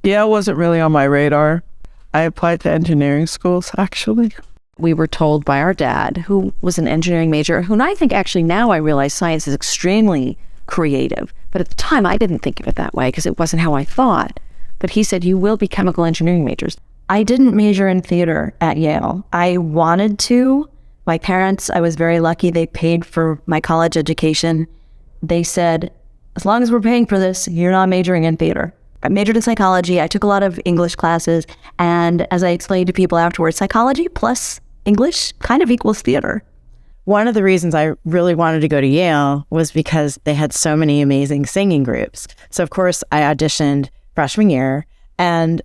Yale wasn't really on my radar. I applied to engineering schools, actually. We were told by our dad, who was an engineering major, who I think actually now I realize science is extremely creative. But at the time, I didn't think of it that way because it wasn't how I thought. But he said, you will be chemical engineering majors. I didn't major in theater at Yale. I wanted to. My parents, I was very lucky. They paid for my college education. They said, as long as we're paying for this, you're not majoring in theater. I majored in psychology. I took a lot of English classes. And as I explained to people afterwards, psychology plus English kind of equals theater. One of the reasons I really wanted to go to Yale was because they had so many amazing singing groups. So of course I auditioned freshman year, and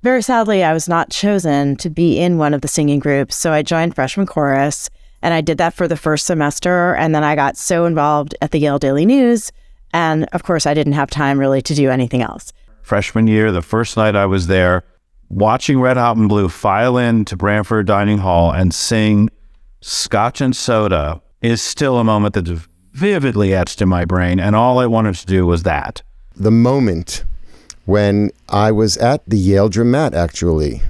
very sadly I was not chosen to be in one of the singing groups. So I joined freshman chorus, and I did that for the first semester. And then I got so involved at the Yale Daily News. And of course I didn't have time really to do anything else. Freshman year, the first night I was there, watching Red Hot and Blue file in to Branford Dining Hall and sing Scotch and Soda is still a moment that's vividly etched in my brain. And all I wanted to do was that. The moment when I was at the Yale Dramat, actually,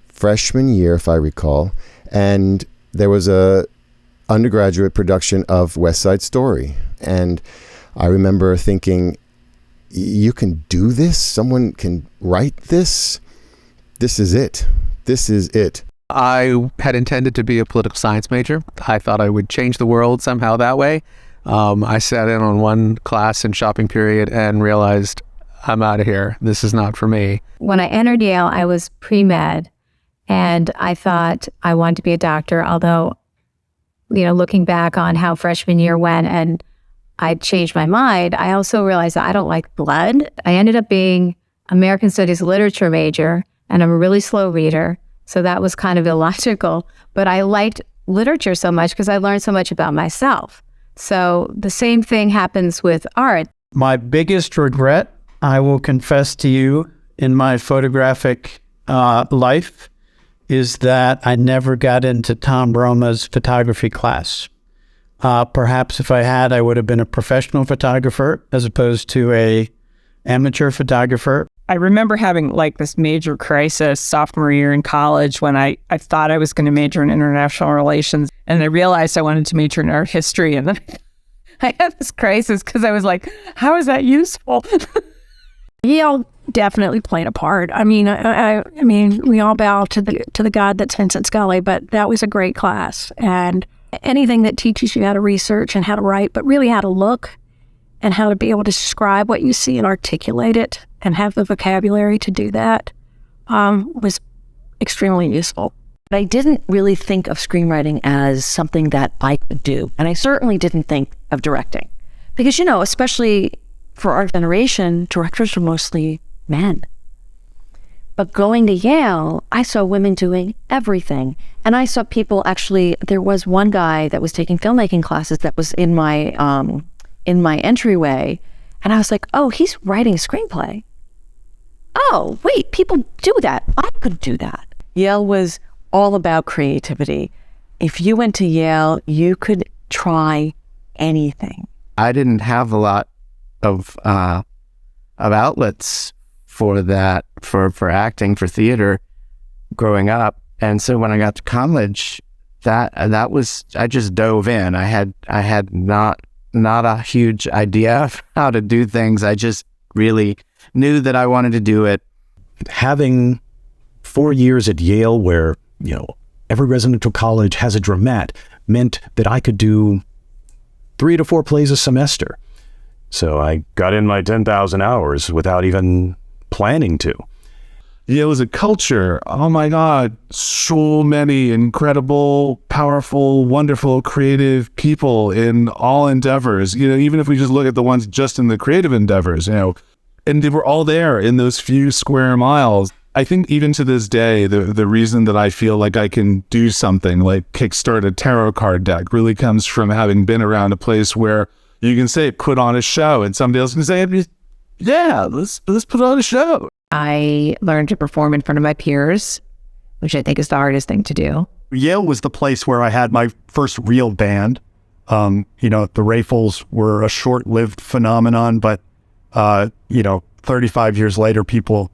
freshman year, if I recall, and there was a undergraduate production of West Side Story. And I remember thinking, you can do this? Someone can write this? This is it. This is it. I had intended to be a political science major. I thought I would change the world somehow that way. I sat in on one class in shopping period and realized, I'm out of here. This is not for me. When I entered Yale, I was pre-med, and I thought I wanted to be a doctor, although, looking back on how freshman year went and I changed my mind, I also realized that I don't like blood. I ended up being American Studies literature major, and I'm a really slow reader, so that was kind of illogical. But I liked literature so much because I learned so much about myself. So the same thing happens with art. My biggest regret, I will confess to you, in my photographic life, is that I never got into Tom Broma's photography class. Perhaps if I had, I would have been a professional photographer as opposed to a amateur photographer. I remember having like this major crisis sophomore year in college when I thought I was going to major in international relations, and I realized I wanted to major in art history. And then I had this crisis because I was like, how is that useful? Yale definitely played a part. I mean, I mean, we all bow to the God that's Vincent Scully, but that was a great class. And anything that teaches you how to research and how to write, but really how to look and how to be able to describe what you see and articulate it and have the vocabulary to do that was extremely useful. But I didn't really think of screenwriting as something that I could do. And I certainly didn't think of directing. Because, especially for our generation, directors were mostly men. But going to Yale, I saw women doing everything. And I saw people there was one guy that was taking filmmaking classes that was in my entryway. And I was like, oh, he's writing a screenplay. Oh, wait, people do that. I could do that. Yale was all about creativity. If you went to Yale, you could try anything. I didn't have a lot of outlets for that, for acting, for theater growing up. And so when I got to college, that was, I just dove in. I had not a huge idea of how to do things. I just really knew that I wanted to do it. Having 4 years at Yale where, every residential college has a dramat meant that I could do 3 to 4 plays a semester. So I got in my 10,000 hours without even planning to. Yale is a culture. Oh my God. So many incredible, powerful, wonderful, creative people in all endeavors. Even if we just look at the ones just in the creative endeavors, and they were all there in those few square miles. I think even to this day, the reason that I feel like I can do something like kickstart a tarot card deck really comes from having been around a place where you can say, put on a show, and somebody else can say, yeah, let's put on a show. I learned to perform in front of my peers, which I think is the hardest thing to do. Yale was the place where I had my first real band. The Rayfuls were a short-lived phenomenon, but 35 years later, people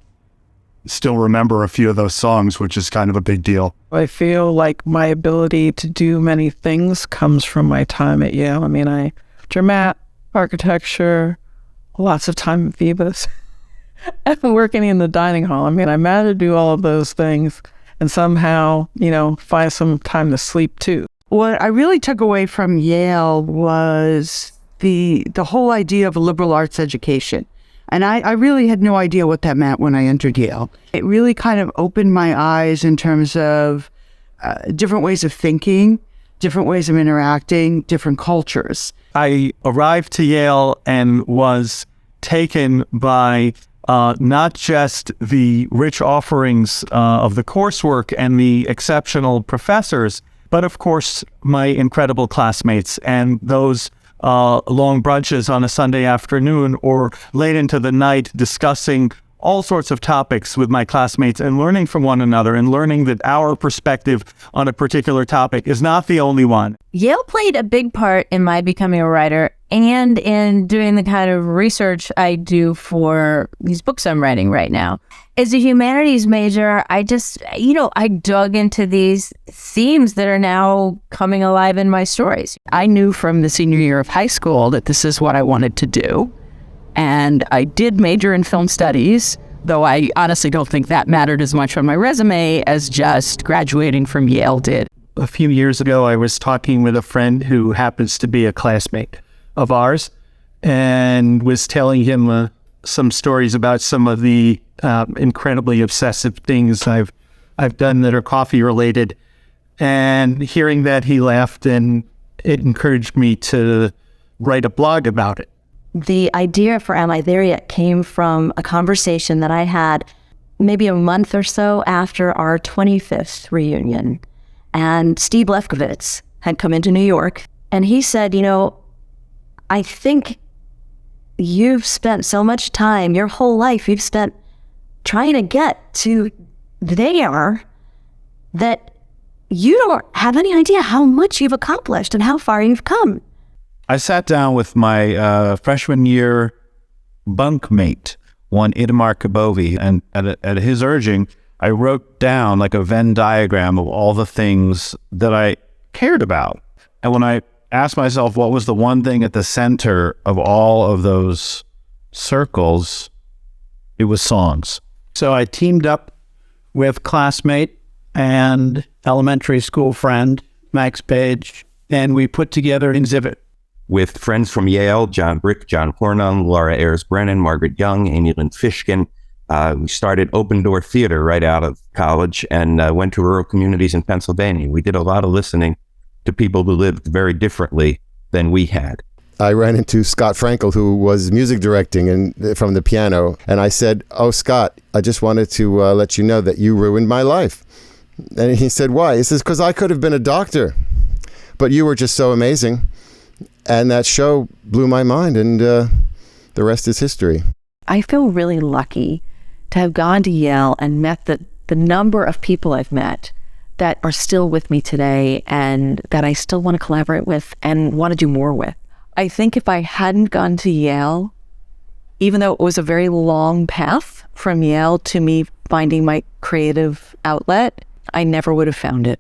still remember a few of those songs, which is kind of a big deal. I feel like my ability to do many things comes from my time at Yale. I mean, dramat, architecture, lots of time at Phoebus, and working in the dining hall. I mean, I managed to do all of those things and somehow, find some time to sleep too. What I really took away from Yale was the whole idea of a liberal arts education. And I really had no idea what that meant when I entered Yale. It really kind of opened my eyes in terms of different ways of thinking, different ways of interacting, different cultures. I arrived to Yale and was taken by not just the rich offerings of the coursework and the exceptional professors, but of course my incredible classmates and those long brunches on a Sunday afternoon or late into the night discussing all sorts of topics with my classmates and learning from one another and learning that our perspective on a particular topic is not the only one. Yale played a big part in my becoming a writer and in doing the kind of research I do for these books I'm writing right now. As a humanities major, I just, I dug into these themes that are now coming alive in my stories. I knew from the senior year of high school that this is what I wanted to do. And I did major in film studies, though I honestly don't think that mattered as much on my resume as just graduating from Yale did. A few years ago, I was talking with a friend who happens to be a classmate of ours and was telling him some stories about some of the incredibly obsessive things I've done that are coffee related. And hearing that, he laughed, and it encouraged me to write a blog about it. The idea for Am I There Yet came from a conversation that I had maybe a month or so after our 25th reunion. And Steve Lefkowitz had come into New York, and he said, I think you've spent so much time, your whole life, you've spent trying to get to there that you don't have any idea how much you've accomplished and how far you've come. I sat down with my freshman year bunkmate, one Itamar Kabovi, and at his urging, I wrote down like a Venn diagram of all the things that I cared about. And when I asked myself what was the one thing at the center of all of those circles, it was songs. So I teamed up with classmate and elementary school friend, Max Page, and we put together an exhibit. With friends from Yale, John Brick, John Hornung, Laura Ayers-Brennan, Margaret Young, Amy Lynn Fishkin. We started Open Door Theater right out of college and went to rural communities in Pennsylvania. We did a lot of listening to people who lived very differently than we had. I ran into Scott Frankel, who was music directing from the piano, and I said, "Oh, Scott, I just wanted to let you know that you ruined my life." And he said, "Why?" He says, "Because I could have been a doctor, but you were just so amazing." And that show blew my mind, and the rest is history. I feel really lucky to have gone to Yale and met the number of people I've met that are still with me today and that I still want to collaborate with and want to do more with. I think if I hadn't gone to Yale, even though it was a very long path from Yale to me finding my creative outlet, I never would have found it.